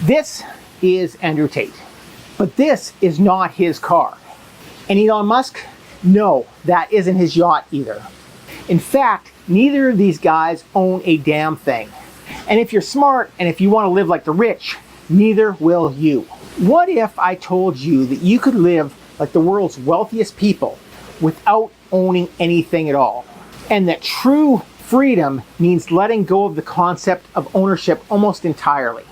This is Andrew Tate, but this is not his car. And Elon Musk? No, that isn't his yacht either. In fact, neither of these guys own a damn thing. And if you're smart and if you want to live like the rich, neither will you. What if I told you that you could live like the world's wealthiest people without owning anything at all? And that true freedom means letting go of the concept of ownership almost entirely.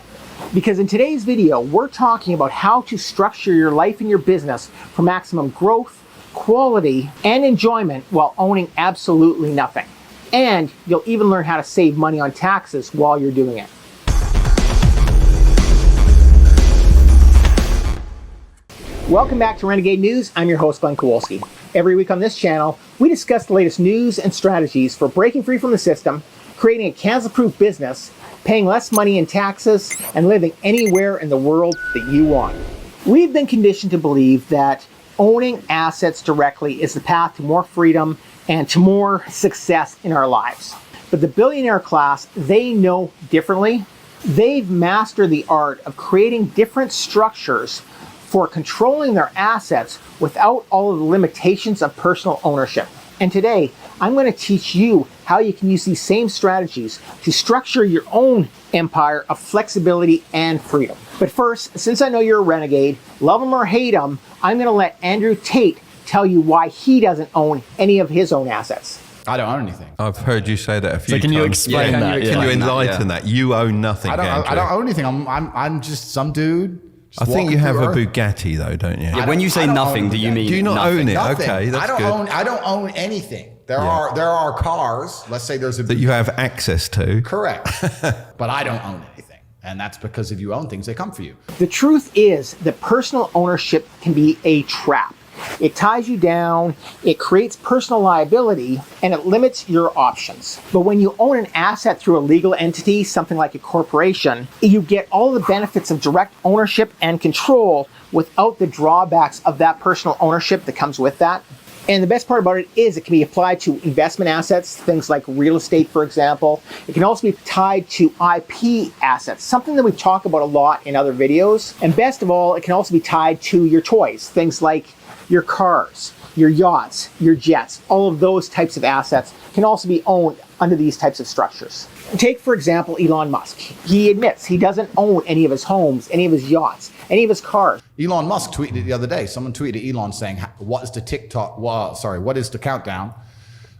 Because in today's video, we're talking about how to structure your life and your business for maximum growth, quality, and enjoyment while owning absolutely nothing. And you'll even learn how to save money on taxes while you're doing it. Welcome back to Renegade News. I'm your host, Glen Kowalski. Every week on this channel, we discuss the latest news and strategies for breaking free from the system, creating a cancel-proof business, paying less money in taxes, and living anywhere in the world that you want. We've been conditioned to believe that owning assets directly is the path to more freedom and to more success in our lives. But the billionaire class, they know differently. They've mastered the art of creating different structures for controlling their assets without all of the limitations of personal ownership. And today, I'm going to teach you how you can use these same strategies to structure your own empire of flexibility and freedom. But first, since I know you're a renegade, love him or hate him, I'm going to let Andrew Tate tell you why he doesn't own any of his own assets. I don't own anything. I've heard you say that a few times. So can you explain that? Can you enlighten that? You own nothing, I don't own anything. I'm just some dude. I think you have a Bugatti though, don't you? Yeah, when you say nothing, do you mean Do you not nothing? own it? Nothing. Okay, that's good. I don't own anything. There are cars. Let's say there's a That you have access to. Correct. But I don't own anything. And that's because if you own things, they come for you. The truth is that personal ownership can be a trap. It ties you down, it creates personal liability, and it limits your options. But when you own an asset through a legal entity, something like a corporation, you get all the benefits of direct ownership and control without the drawbacks of that personal ownership that comes with that. And the best part about it is it can be applied to investment assets, things like real estate, for example. It can also be tied to IP assets, something that we talk about a lot in other videos. And best of all, it can also be tied to your toys, things like your cars, your yachts, your jets. All of those types of assets can also be owned under these types of structures. Take, for example, Elon Musk. He admits he doesn't own any of his homes, any of his yachts, any of his cars. Elon Musk tweeted it the other day. Someone tweeted Elon saying, what is the countdown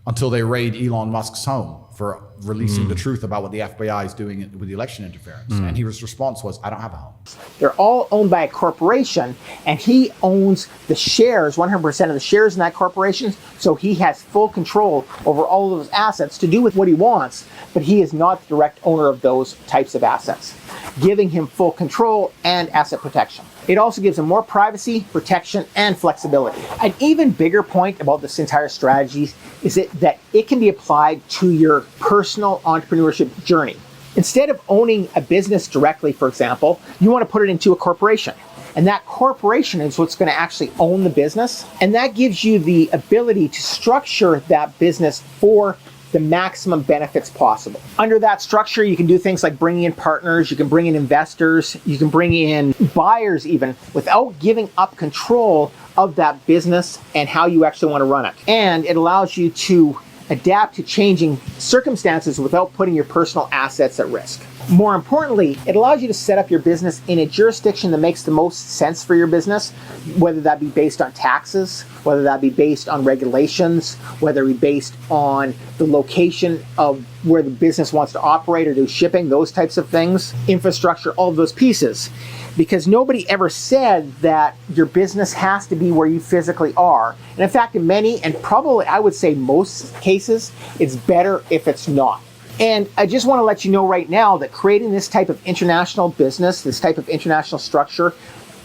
until they raid Elon Musk's home for releasing the truth about what the FBI is doing with the election interference. And his response was, I don't have a home. They're all owned by a corporation, and he owns the shares, 100% of the shares in that corporation, so he has full control over all of those assets to do with what he wants, but he is not the direct owner of those types of assets, giving him full control and asset protection. It also gives him more privacy, protection, and flexibility. An even bigger point about this entire strategy is that it can be applied to your personal entrepreneurship journey. Instead of owning a business directly, for example, you want to put it into a corporation. And that corporation is what's going to actually own the business. And that gives you the ability to structure that business for the maximum benefits possible. Under that structure, you can do things like bringing in partners, you can bring in investors, you can bring in buyers even, without giving up control of that business and how you actually want to run it. And it allows you to adapt to changing circumstances without putting your personal assets at risk. More importantly, it allows you to set up your business in a jurisdiction that makes the most sense for your business, whether that be based on taxes, whether that be based on regulations, whether it be based on the location of where the business wants to operate or do shipping, those types of things, infrastructure, all of those pieces. Because nobody ever said that your business has to be where you physically are. And in fact, in many, and probably I would say most cases, it's better if it's not. And I just want to let you know right now that creating this type of international business, this type of international structure,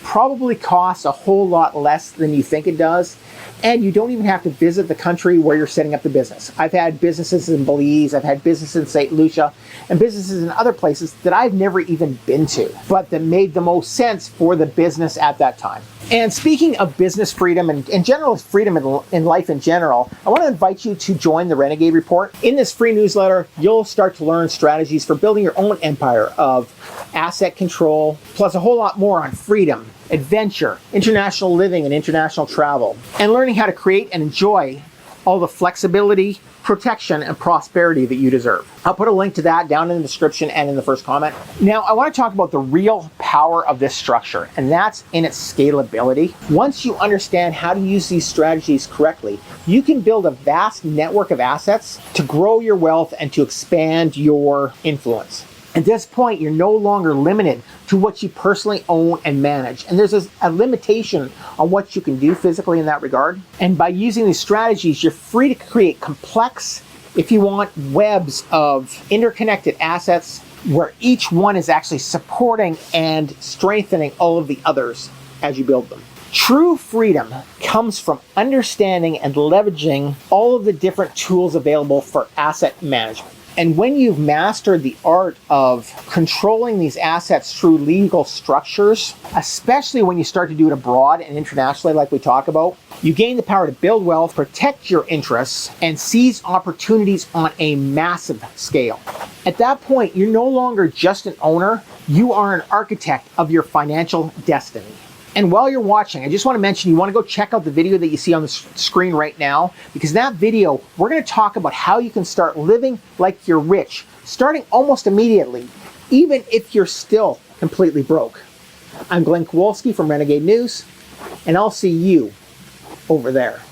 probably costs a whole lot less than you think it does. And you don't even have to visit the country where you're setting up the business. I've had businesses in Belize, I've had businesses in St. Lucia, and businesses in other places that I've never even been to, but that made the most sense for the business at that time. And speaking of business freedom and general freedom in life in general, I want to invite you to join the Renegade Report. In this free newsletter, you'll start to learn strategies for building your own empire of asset control, plus a whole lot more on freedom, adventure, international living and international travel, and learning how to create and enjoy all the flexibility, protection, and prosperity that you deserve. I'll put a link to that down in the description and in the first comment. Now, I want to talk about the real power of this structure, and that's in its scalability. Once you understand how to use these strategies correctly, you can build a vast network of assets to grow your wealth and to expand your influence. At this point, you're no longer limited to what you personally own and manage. And there's a limitation on what you can do physically in that regard. And by using these strategies, you're free to create complex, if you want, webs of interconnected assets where each one is actually supporting and strengthening all of the others as you build them. True freedom comes from understanding and leveraging all of the different tools available for asset management. And when you've mastered the art of controlling these assets through legal structures, especially when you start to do it abroad and internationally like we talk about, you gain the power to build wealth, protect your interests, and seize opportunities on a massive scale. At that point, you're no longer just an owner, you are an architect of your financial destiny. And while you're watching, I just want to mention you want to go check out the video that you see on the screen right now, because in that video, we're going to talk about how you can start living like you're rich, starting almost immediately, even if you're still completely broke. I'm Glen Kowalski from Renegade News, and I'll see you over there.